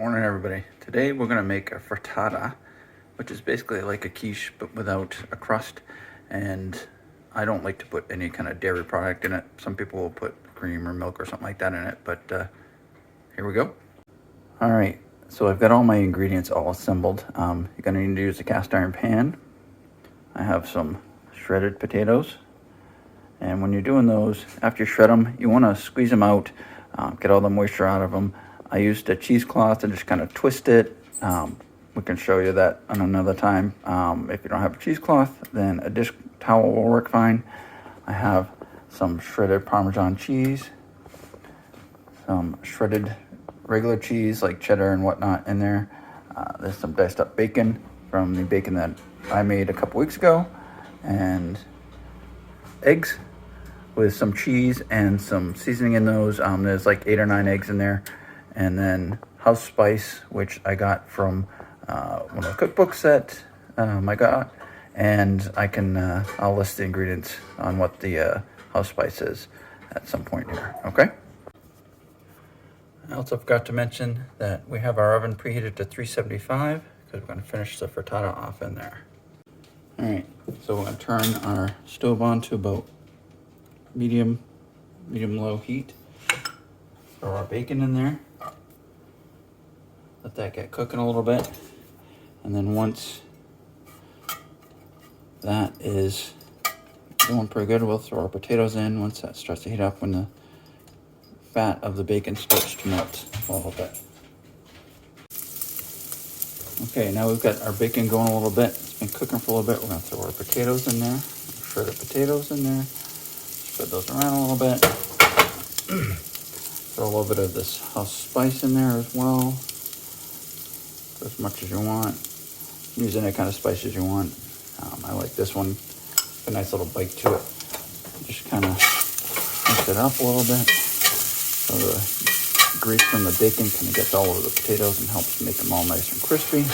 Morning everybody. Today we're gonna make a frittata, which is basically like a quiche but without a crust. And I don't like to put any kind of dairy product in it. Some people will put cream or milk or something like that in it, but here we go. All right, so I've got all my ingredients all assembled. You're gonna need to use a cast iron pan. I have some shredded potatoes. And when you're doing those, after you shred them, you wanna squeeze them out, get all the moisture out of them. I used a cheesecloth and just kind of twist it. We can show you that on another time. If you don't have a cheesecloth, then a dish towel will work fine. I have some shredded Parmesan cheese, some shredded regular cheese like cheddar and whatnot in there. There's some diced up bacon from the bacon that I made a couple weeks ago, and eggs with some cheese and some seasoning in those. There's like 8 or 9 eggs in there. And then house spice, which I got from one of the cookbooks that I got. And I'll list the ingredients on what the house spice is at some point here, okay? I also forgot to mention that we have our oven preheated to 375 because we're gonna finish the frittata off in there. All right, so we're gonna turn our stove on to about medium-low heat. Throw our bacon in there. Let that get cooking a little bit. And then once that is going pretty good, we'll throw our potatoes in once that starts to heat up, when the fat of the bacon starts to melt a little bit. Okay, now we've got our bacon going a little bit. It's been cooking for a little bit. We're gonna throw our potatoes in there, shredded potatoes in there, spread those around a little bit. Throw a little bit of this house spice in there as well. As much as you want. Use any kind of spices you want. I like this one. A nice little bite to it. Just kind of mix it up a little bit so the grease from the bacon kind of gets all over the potatoes and helps make them all nice and crispy.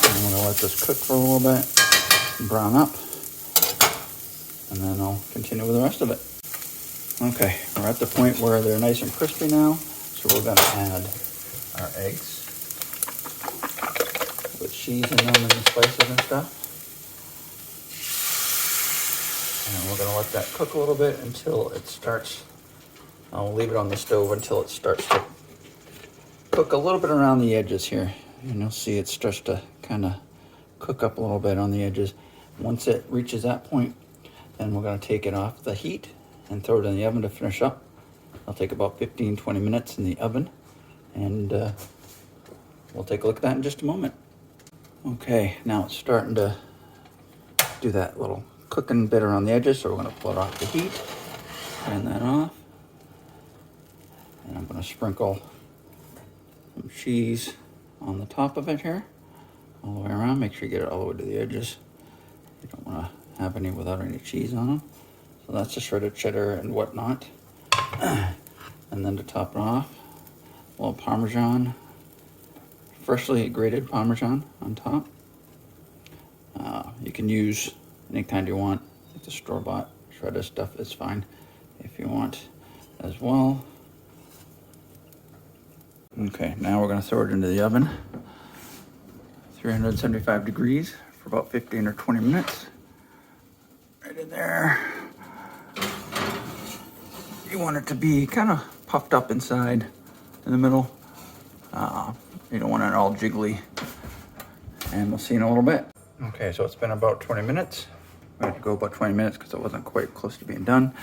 And I'm going to let this cook for a little bit, brown up, and then I'll continue with the rest of it. Okay, we're at the point where they're nice and crispy now. So we're gonna add our eggs with cheese in them and the spices and stuff. And we're gonna let that cook a little bit until it starts. I'll leave it on the stove until it starts to cook a little bit around the edges here. And you'll see it starts to kind of cook up a little bit on the edges. Once it reaches that point, then we're gonna take it off the heat and throw it in the oven to finish up. I'll take about 15-20 minutes in the oven, and we'll take a look at that in just a moment. Okay, now it's starting to do that little cooking bit around the edges, so we're going to pull it off the heat, turn that off, and I'm going to sprinkle some cheese on the top of it here, all the way around. Make sure you get it all the way to the edges. You don't want to have any without any cheese on them. So that's the shredded cheddar and whatnot. And then to top it off, a little Parmesan, freshly grated Parmesan on top. You can use any kind you want. Like the store-bought shredded stuff is fine if you want as well. Okay, now we're going to throw it into the oven, 375 degrees for about 15 or 20 minutes. Right in there. You want it to be kind of puffed up inside in the middle. You don't want it all jiggly. And we'll see in a little bit. Okay, so it's been about 20 minutes. We had to go about 20 minutes because it wasn't quite close to being done.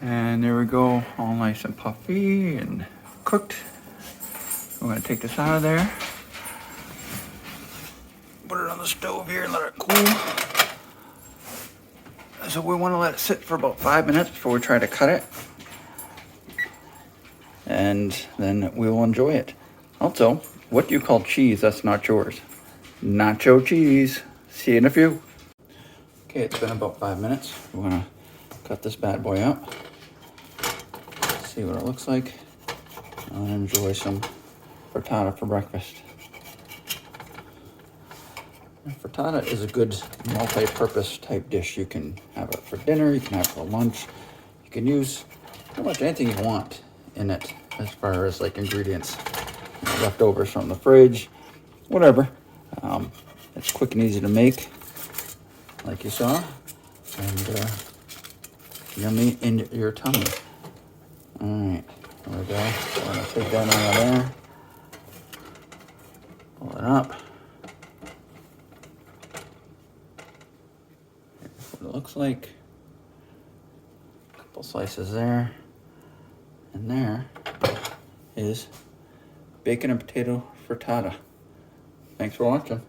And there we go, all nice and puffy and cooked. We're gonna take this out of there. Put it on the stove here and let it cool. So we want to let it sit for about 5 minutes before we try to cut it. And then we will enjoy it. Also, what do you call cheese that's not yours? Nacho cheese. See you in a few. Okay, it's been about 5 minutes. We're gonna cut this bad boy up. See what it looks like. And enjoy some frittata for breakfast. Frittata is a good multi-purpose type dish. You can have it for dinner, you can have it for lunch. You can use pretty much anything you want in it as far as like ingredients, leftovers from the fridge, whatever. It's quick and easy to make, like you saw, and yummy in your tummy. All right, there we go. So I'm gonna take that out of there, pull it up. Here's what it looks like. A couple slices there, and there is bacon and potato frittata. Thanks for watching.